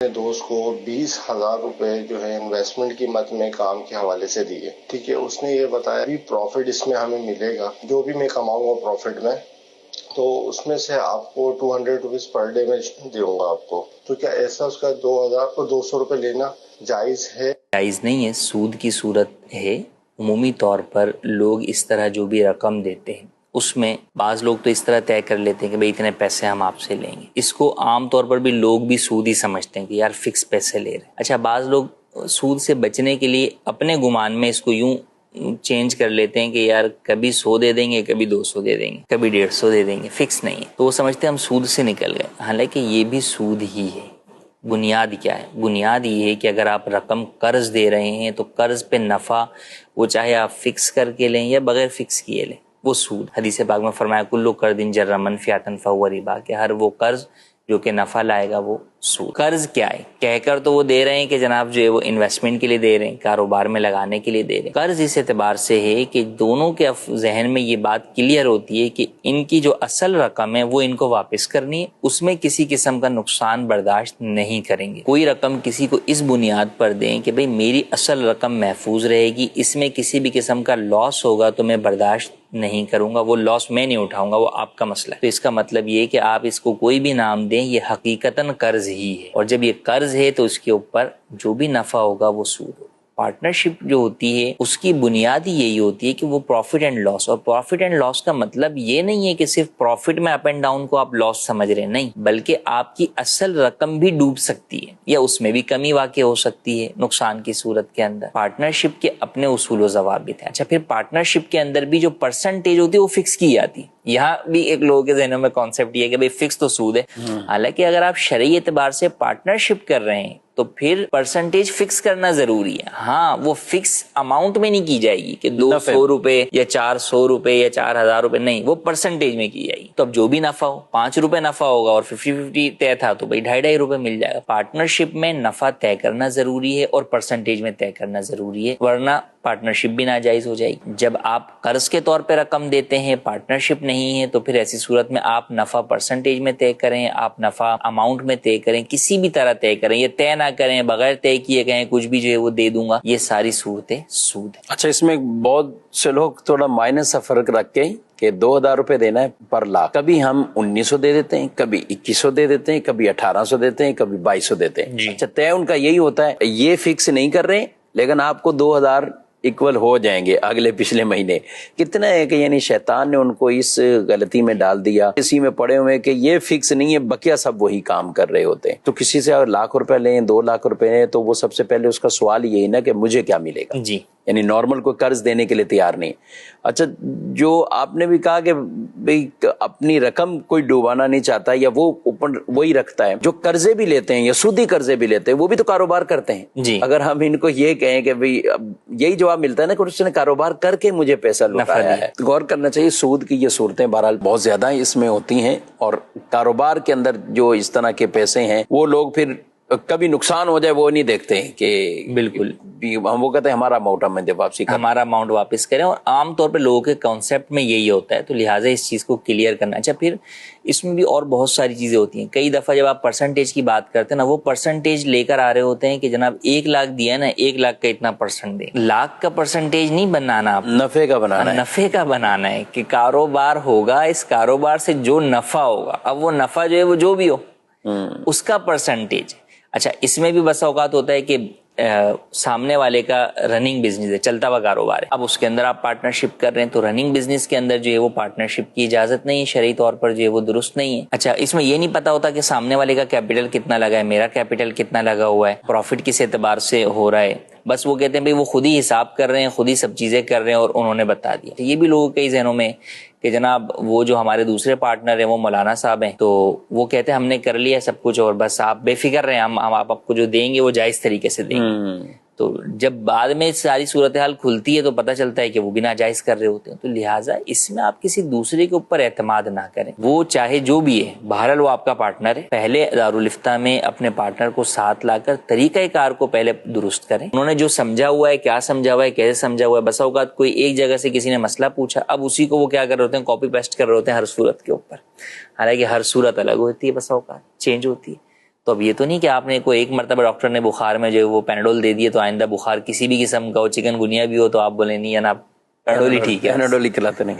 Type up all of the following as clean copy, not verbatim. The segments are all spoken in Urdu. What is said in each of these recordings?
اپنے دوست کو 20,000 روپے جو ہے انویسٹمنٹ کی مد میں کام کے حوالے سے دیے. ٹھیک ہے, اس نے یہ بتایا بھی پروفٹ اس میں ہمیں ملے گا, جو بھی میں کماؤں گا پروفٹ میں, تو اس میں سے آپ کو 200 روپیز پر ڈے میں دوں گا آپ کو. تو کیا ایسا اس کا 2,200 روپے لینا جائز ہے؟ جائز نہیں ہے, سود کی صورت ہے. عمومی طور پر لوگ اس طرح جو بھی رقم دیتے ہیں اس میں بعض لوگ تو اس طرح طے کر لیتے ہیں کہ بھئی اتنے پیسے ہم آپ سے لیں گے. اس کو عام طور پر بھی لوگ بھی سود ہی سمجھتے ہیں کہ یار فکس پیسے لے رہے ہیں. اچھا, بعض لوگ سود سے بچنے کے لیے اپنے گمان میں اس کو یوں چینج کر لیتے ہیں کہ یار کبھی 100 دے دیں گے, کبھی 200 دے دیں گے, کبھی 150 دے دیں گے, فکس نہیں ہے. تو وہ سمجھتے ہیں ہم سود سے نکل گئے, حالانکہ یہ بھی سود ہی ہے. بنیاد کیا ہے؟ بنیاد یہ ہے کہ اگر آپ رقم قرض دے رہے ہیں تو قرض پہ نفع وہ چاہے آپ فکس کر کے لیں یا بغیر فکس کیے لیں, وہ سود. حدیث پاک میں فرمایا کلو قرض جر منفعۃ فہو ربا, کہ ہر وہ قرض جو کہ نفع لائے گا وہ سود. قرض کیا ہے کہہ کر تو وہ دے رہے ہیں کہ جناب جو ہے وہ انویسٹمنٹ کے لیے دے رہے ہیں, کاروبار میں لگانے کے لیے دے رہے ہیں. قرض اس اعتبار سے ہے کہ دونوں کے ذہن میں یہ بات کلیئر ہوتی ہے کہ ان کی جو اصل رقم ہے وہ ان کو واپس کرنی ہے, اس میں کسی قسم کا نقصان برداشت نہیں کریں گے. کوئی رقم کسی کو اس بنیاد پر دیں کہ بھئی میری اصل رقم محفوظ رہے گی, اس میں کسی بھی قسم کا لاس ہوگا تو میں برداشت نہیں کروں گا, وہ لاس میں نہیں اٹھاؤں گا, وہ آپ کا مسئلہ ہے. تو اس کا مطلب یہ کہ آپ اس کو کوئی بھی نام دیں, یہ حقیقتاً قرض ہی ہے, اور جب یہ قرض ہے تو اس کے اوپر جو بھی نفع ہوگا وہ سود ہوگا. پارٹنرشپ جو ہوتی ہے اس کی بنیاد ہی یہی ہوتی ہے کہ وہ پروفٹ اینڈ لاس, اور پروفٹ اینڈ لاس کا مطلب یہ نہیں ہے کہ صرف پروفٹ میں اپ اینڈ ڈاؤن کو آپ لاس سمجھ رہے ہیں, نہیں, بلکہ آپ کی اصل رقم بھی ڈوب سکتی ہے یا اس میں بھی کمی واقع ہو سکتی ہے نقصان کی صورت کے اندر. پارٹنرشپ کے اپنے اصول و ضوابط ہیں. اچھا, پھر پارٹنرشپ کے اندر بھی جو پرسنٹیج ہوتی ہے وہ فکس کی جاتی ہے. یہاں بھی ایک لوگوں کے ذہنوں میں کانسیپٹ یہ ہے کہ بھئی فکس تو سود ہے, حالانکہ اگر آپ شرعی اعتبار سے پارٹنرشپ کر رہے ہیں تو پھر پرسنٹیج فکس کرنا ضروری ہے. ہاں, وہ فکس اماؤنٹ میں نہیں کی جائے گی کہ 200 روپے یا 400 روپے یا 4,000 روپے, نہیں, وہ پرسنٹیج میں کی جائے گی. تو اب جو بھی نفع ہو, 5 روپے نفع ہوگا اور 50-50 طے تھا تو بھئی 2.5 روپے مل جائے گا. پارٹنرشپ میں نفع طے کرنا ضروری ہے اور پرسنٹیج میں طے کرنا ضروری ہے, ورنہ پارٹنرشپ بھی ناجائز ہو جائے گی. جب آپ قرض کے طور پہ رقم دیتے ہیں, پارٹنرشپ نہیں ہے, تو پھر ایسی صورت میں آپ نفع پرسنٹیج میں طے کریں, آپ نفع اماؤنٹ میں طے کریں, کسی بھی طرح طے کریں, یہ طے نہ کریں, بغیر طے کیے کہیں کچھ بھی جو ہے وہ دے دوں گا, یہ ساری صورتیں سود ہے. اچھا, اس میں بہت سے لوگ تھوڑا مائنس سا فرق رکھ کے کہ 2,000 روپے دینا ہے پر لاکھ, کبھی ہم 1,900 دے دیتے ہیں, کبھی 2,100 دے دیتے ہیں, کبھی 1,800 دیتے ہیں, کبھی 2,200 دیتے ہیں. جی. اچھا, طے ان کا یہی ہوتا ہے, یہ فکس نہیں کر رہے لیکن آپ کو 2,000 ایکول ہو جائیں گے اگلے پچھلے مہینے. کتنا ہے کہ یعنی شیطان نے ان کو اس غلطی میں ڈال دیا, اسی میں پڑے ہوئے کہ یہ فکس نہیں ہے, بقیہ سب وہی کام کر رہے ہوتے ہیں. تو کسی سے اگر 1,00,000 روپے لیں, 2,00,000 روپے لیں, تو وہ سب سے پہلے اس کا سوال یہی نا کہ مجھے کیا ملے گا. جی, یعنی نارمل کوئی قرض دینے کے لیے تیار نہیں. اچھا, جو آپ نے بھی کہا کہ بھئی اپنی رقم کوئی ڈوبانا نہیں چاہتا یا وہ اوپن وہی رکھتا ہے, جو قرضے بھی لیتے ہیں یا سودی قرضے بھی لیتے ہیں وہ بھی تو کاروبار کرتے ہیں. جی, اگر ہم ان کو یہ کہیں کہ بھئی یہی جواب ملتا ہے نا کہ اس نے کاروبار کر کے مجھے پیسہ لوٹایا ہے. غور کرنا چاہیے, سود کی یہ صورتیں بہرحال بہت زیادہ اس میں ہوتی ہیں, اور کاروبار کے اندر جو اس طرح کے پیسے ہیں وہ لوگ پھر کبھی نقصان ہو جائے وہ نہیں دیکھتے ہیں کہ بالکل ہم وہ کہتے ہیں ہمارا اماؤنٹ ہمیں واپسی کریں, ہمارا اماؤنٹ واپس کریں, اور عام طور پہ لوگوں کے کانسیپٹ میں یہی ہوتا ہے, تو لہٰذا اس چیز کو کلیئر کرنا. اچھا, پھر اس میں بھی اور بہت ساری چیزیں ہوتی ہیں. کئی دفعہ جب آپ پرسنٹیج کی بات کرتے ہیں نا, وہ پرسنٹیج لے کر آ رہے ہوتے ہیں کہ جناب 1,00,000 دیا نا, 1,00,000 کا اتنا پرسنٹ دیں. لاکھ کا پرسنٹیج نہیں بنانا, آپ نفع کا بنانا ہے, نفع کا بنانا ہے کہ کاروبار ہوگا, اس کاروبار سے جو نفع ہوگا, اب وہ نفع جو ہے وہ جو بھی ہو اس کا پرسنٹیج. اچھا, اس میں بھی بس اوقات ہوتا ہے کہ سامنے والے کا رننگ بزنس ہے, چلتا ہوا کاروبار ہے, اب اس کے اندر آپ پارٹنرشپ کر رہے ہیں, تو رننگ بزنس کے اندر جو ہے وہ پارٹنرشپ کی اجازت نہیں ہے, شرعی طور پر جو ہے وہ درست نہیں ہے. اچھا, اس میں یہ نہیں پتا ہوتا کہ سامنے والے کا کیپٹل کتنا لگا ہے, میرا کیپٹل کتنا لگا ہوا ہے, پروفٹ کس اعتبار سے ہو رہا ہے. بس وہ کہتے ہیں بھئی وہ خود ہی حساب کر رہے ہیں, خود ہی سب چیزیں کر رہے ہیں اور انہوں نے بتا دیا. یہ بھی لوگوں کے ذہنوں میں کہ جناب وہ جو ہمارے دوسرے پارٹنر ہیں وہ مولانا صاحب ہیں, تو وہ کہتے ہیں ہم نے کر لیا سب کچھ اور بس آپ بے فکر رہیں, ہم آپ کو جو دیں گے وہ جائز طریقے سے دیں گے. تو جب بعد میں ساری صورتحال کھلتی ہے تو پتہ چلتا ہے کہ وہ بھی ناجائز کر رہے ہوتے ہیں. تو لہٰذا اس میں آپ کسی دوسرے کے اوپر اعتماد نہ کریں, وہ چاہے جو بھی ہے, بہرحال وہ آپ کا پارٹنر ہے. پہلے دارالفتہ میں اپنے پارٹنر کو ساتھ لا کر طریقہ کار کو پہلے درست کریں. انہوں نے جو سمجھا ہوا ہے, کیا سمجھا ہوا ہے, کیسے سمجھا ہوا ہے, بس اوقات کوئی ایک جگہ سے کسی نے مسئلہ پوچھا, اب اسی کو وہ کیا کر رہے ہوتے ہیں, کاپی پیسٹ کر رہے ہوتے ہیں ہر صورت کے اوپر, حالانکہ ہر صورت الگ ہوتی ہے, بس اوقات چینج ہوتی ہے. تو اب یہ تو نہیں کہ آپ نے کوئی ایک مرتبہ ڈاکٹر نے بخار میں جو وہ پیناڈول دے دیے تو آئندہ بخار کسی بھی قسم کا ہو، چکن گنیا بھی ہو تو آپ بولیں نہیں ہے نا پیناڈول ہی ٹھیک ہے، پیناڈول ہی کھلاتے نہیں.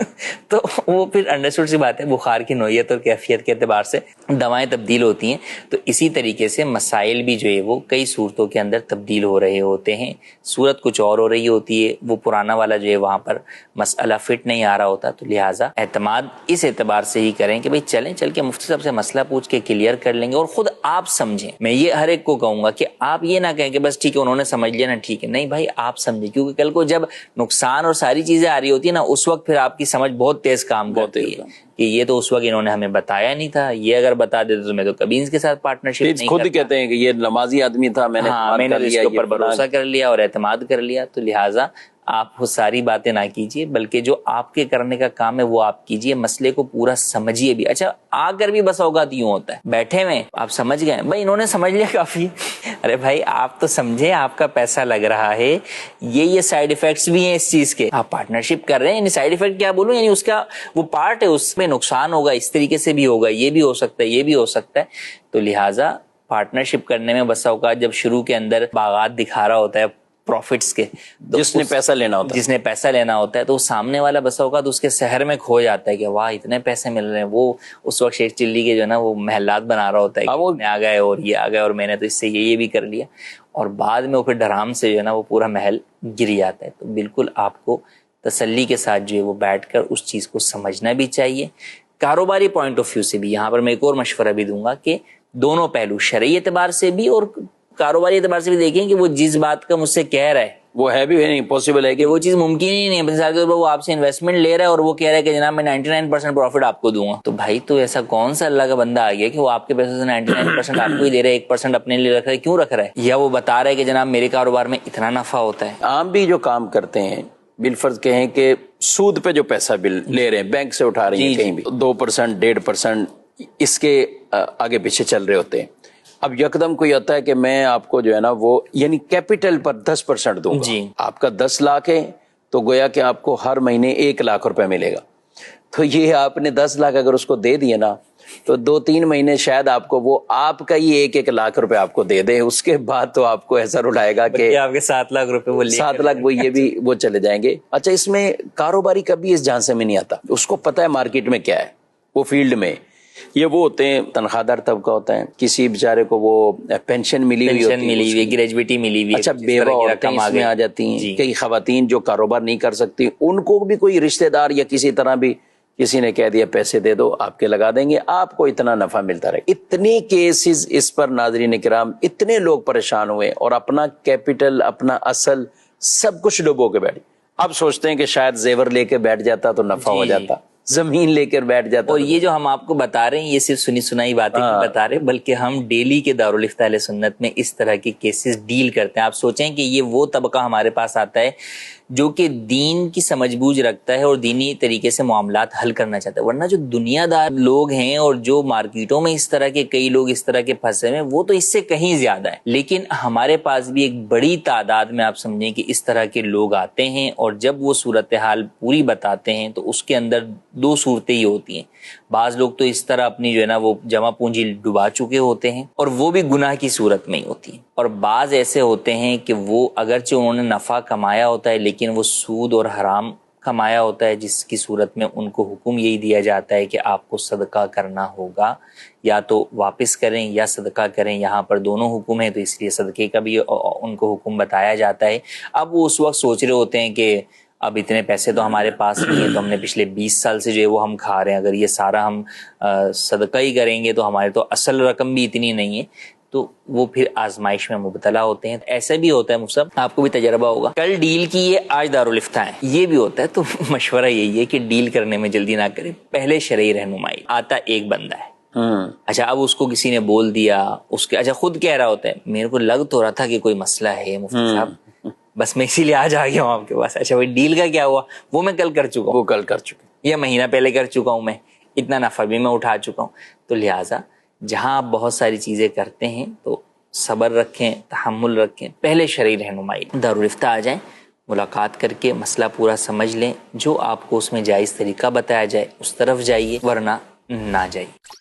تو وہ پھر انڈرسٹوڈ سی بات ہے، بخار کی نوعیت اور کیفیت کے اعتبار سے دوائیں تبدیل ہوتی ہیں. تو اسی طریقے سے مسائل بھی جو ہے وہ کئی صورتوں کے اندر تبدیل ہو رہے ہوتے ہیں، صورت کچھ اور ہو رہی ہوتی ہے، وہ پرانا والا جو ہے وہاں پر مسئلہ فٹ نہیں آ رہا ہوتا. تو لہٰذا اعتماد اس اعتبار سے ہی کریں کہ بھئی چل کے مفتی صاحب سے مسئلہ پوچھ کے کلیئر کر لیں گے، اور خود آپ سمجھیں. میں یہ ہر ایک کو کہوں گا کہ آپ یہ نہ کہیں کہ بس ٹھیک ہے انہوں نے سمجھ لیا نا ٹھیک ہے، نہیں بھائی آپ سمجھیں، کیونکہ کل کو جب نقصان اور ساری چیزیں آ رہی ہوتی ہے نا اس وقت پھر آپ کی سمجھ بہت تیز کام کرتی ہے کہ یہ تو اس وقت انہوں نے ہمیں بتایا نہیں تھا، یہ اگر بتا دیتے تو میں تو کبھی ان کے ساتھ پارٹنرشپ نہیں کرتا. خود ہی کہتے ہیں کہ یہ نمازی آدمی تھا، میں نے اس کے اوپر بھروسہ کر لیا اور اعتماد کر لیا. تو لہٰذا آپ وہ ساری باتیں نہ کیجیے، بلکہ جو آپ کے کرنے کا کام ہے وہ آپ کیجیے، مسئلے کو پورا سمجھیے بھی. اچھا آ کر بھی بس اوقات یوں ہوتا ہے، بیٹھے ہوئے آپ سمجھ گئے بھائی انہوں نے سمجھ لیا کافی. ارے بھائی آپ تو سمجھے، آپ کا پیسہ لگ رہا ہے، یہ سائیڈ ایفیکٹس بھی ہیں اس چیز کے، آپ پارٹنرشپ کر رہے ہیں. یعنی سائیڈ ایفیکٹ کیا بولوں، یعنی اس کا وہ پارٹ ہے، اس میں نقصان ہوگا، اس طریقے سے بھی ہوگا، یہ بھی ہو سکتا ہے، یہ بھی ہو سکتا ہے. تو لہٰذا پارٹنرشپ کرنے میں بس اوقات جب شروع کے اندر باغات دکھا رہا ہوتا ہے پروفٹس کے، جس نے پیسہ لینا ہوتا ہے تو سامنے والا بس اوقات اس کے سحر میں کھو جاتا ہے کہ واہ اتنے پیسے مل رہے ہیں. وہ اس وقت شیخ چلی کے جو ہے نا وہ محلات بنا رہا ہوتا ہے کہ میں آ گئے اور یہ آ گئے اور میں نے تو اس سے یہ بھی کر لیا، اور بعد میں وہ پھر ڈرام سے جو ہے نا وہ پورا محل گر جاتا ہے. تو بالکل آپ کو تسلی کے ساتھ جو ہے وہ بیٹھ کر اس چیز کو سمجھنا بھی چاہیے. کاروباری پوائنٹ آف ویو سے بھی یہاں پر میں ایک اور مشورہ بھی دوں گا کہ دونوں پہلو، شرعی اعتبار سے بھی اور کاروباری اعتبار سے بھی دیکھیں کہ وہ جس بات کا مجھ سے کہہ رہا ہے وہ ہے بھی نہیں، پاسبل ہے کہ وہ چیز ممکن ہی نہیں ہے. مثال کے طور پر وہ آپ سے انویسٹمنٹ لے رہا ہے اور وہ کہہ رہا ہے کہ جناب میں 99% پروفٹ آپ کو دوں گا. تو بھائی تو ایسا کون سا اللہ کا بندہ آ گیا کہ وہ آپ کے پیسے سے 99% آپ کو ہی دے رہا ہے، 1% اپنے لیے رکھ رہا ہے؟ کیوں رکھ رہا ہے؟ یا وہ بتا رہا ہے کہ جناب میرے کاروبار میں اتنا نفع ہوتا ہے. عام بھی جو کام کرتے ہیں بالفرض کہیں کہ سود پہ جو پیسہ بل لے رہے ہیں، بینک سے اٹھا رہے ہیں، کہیں بھی 2%، 1.5% اس کے آگے پیچھے چل رہے ہوتے ہیں. اب یکدم کوئی آتا ہے کہ میں آپ کو جو ہے نا وہ یعنی کیپٹل پر 10% دوں گا. آپ کا 10 لاکھ ہے تو گویا کہ آپ کو ہر مہینے 1 لاکھ روپے ملے گا. تو یہ آپ نے 10 لاکھ اگر اس کو دے دیے نا تو 2-3 مہینے شاید آپ کو وہ آپ کا ہی 1 لاکھ روپے آپ کو دے دے. اس کے بعد تو آپ کو ایسا رلائے گا کہ آپ کے 7 لاکھ روپے وہ 7 لاکھ وہ یہ بھی وہ چلے جائیں گے. اچھا اس میں کاروباری کبھی اس جھانسے میں نہیں آتا، اس کو پتہ ہے مارکیٹ میں کیا ہے، وہ فیلڈ میں یہ وہ ہوتے ہیں تنخواہ دار طبقہ ہوتا ہے، کسی بیچارے کو وہ پینشن ملی ہوئی ہوتی ہے، گریجویٹی ملی ہوئی. اچھا بیوہ عورتیں اس میں آ جاتی ہیں، کئی خواتین جو کاروبار نہیں کر سکتی ان کو بھی کوئی رشتہ دار یا کسی طرح بھی کسی نے کہہ دیا پیسے دے دو آپ کے لگا دیں گے، آپ کو اتنا نفع ملتا رہے. اتنے کیسز اس پر ناظرین کرام، اتنے لوگ پریشان ہوئے اور اپنا کیپٹل اپنا اصل سب کچھ ڈبو کے بیٹھے. اب سوچتے ہیں کہ شاید زیور لے کے بیٹھ جاتا تو نفع ہو جاتا، زمین لے کر بیٹھ جاتا. اور یہ جو ہم آپ کو بتا رہے ہیں یہ صرف سنی سنائی باتیں نہیں بتا رہے، بلکہ ہم ڈیلی کے دارالفتہ اہل سنت میں اس طرح کے کیسز ڈیل کرتے ہیں. آپ سوچیں کہ یہ وہ طبقہ ہمارے پاس آتا ہے جو کہ دین کی سمجھ بوجھ رکھتا ہے اور دینی طریقے سے معاملات حل کرنا چاہتا ہے. ورنہ جو دنیا دار لوگ ہیں اور جو مارکیٹوں میں اس طرح کے کئی لوگ اس طرح کے پھنسے ہیں وہ تو اس سے کہیں زیادہ ہے. لیکن ہمارے پاس بھی ایک بڑی تعداد میں آپ سمجھیں کہ اس طرح کے لوگ آتے ہیں اور جب وہ صورتحال پوری بتاتے ہیں تو اس کے اندر 2 صورتیں ہی ہوتی ہیں. بعض لوگ تو اس طرح اپنی جو ہے نا وہ جمع پونجی ڈبا چکے ہوتے ہیں اور وہ بھی گناہ کی صورت میں ہی ہوتی ہیں، اور بعض ایسے ہوتے ہیں کہ وہ اگرچہ انہوں نے نفع کمایا ہوتا ہے لیکن وہ سود اور حرام کمایا ہوتا ہے، جس کی صورت میں ان کو حکم یہی دیا جاتا ہے کہ آپ کو صدقہ کرنا ہوگا، یا تو واپس کریں یا صدقہ کریں. یہاں پر دونوں حکم ہیں تو اس لیے صدقے کا بھی ان کو حکم بتایا جاتا ہے. اب وہ اس وقت سوچ رہے ہوتے ہیں کہ اب اتنے پیسے تو ہمارے پاس نہیں ہیں، تو ہم نے پچھلے 20 سال سے جو ہے وہ ہم کھا رہے ہیں، اگر یہ سارا ہم صدقہ ہی کریں گے تو ہمارے تو اصل رقم بھی اتنی نہیں ہے. تو وہ پھر آزمائش میں مبتلا ہوتے ہیں. ایسا بھی ہوتا ہے مصعب، آپ کو بھی تجربہ ہوگا، کل ڈیل کی ہے آج دارالفتہ ہے، یہ بھی ہوتا ہے. تو مشورہ یہی ہے کہ ڈیل کرنے میں جلدی نہ کریں، پہلے شرعی رہنمائی. آتا ایک بندہ ہے، اچھا اب اس کو کسی نے بول دیا، اس کے اچھا خود کہہ رہا ہوتا ہے میرے کو لگ تو رہا تھا کہ کوئی مسئلہ ہے مفتی صاحب، بس میں اسی لیے آج آ گیا ہوں آپ کے پاس. اچھا بھائی ڈیل کا کیا ہوا؟ وہ میں کل کر چکا ہوں، یا مہینہ پہلے کر چکا ہوں، میں اتنا نفع بھی میں اٹھا چکا ہوں. تو لہٰذا جہاں آپ بہت ساری چیزیں کرتے ہیں تو صبر رکھیں، تحمل رکھیں، پہلے شرعی رہنمائی. دارالفتہ آ جائیں، ملاقات کر کے مسئلہ پورا سمجھ لیں، جو آپ کو اس میں جائز طریقہ بتایا جائے اس طرف جائیے، ورنہ نہ جائیے.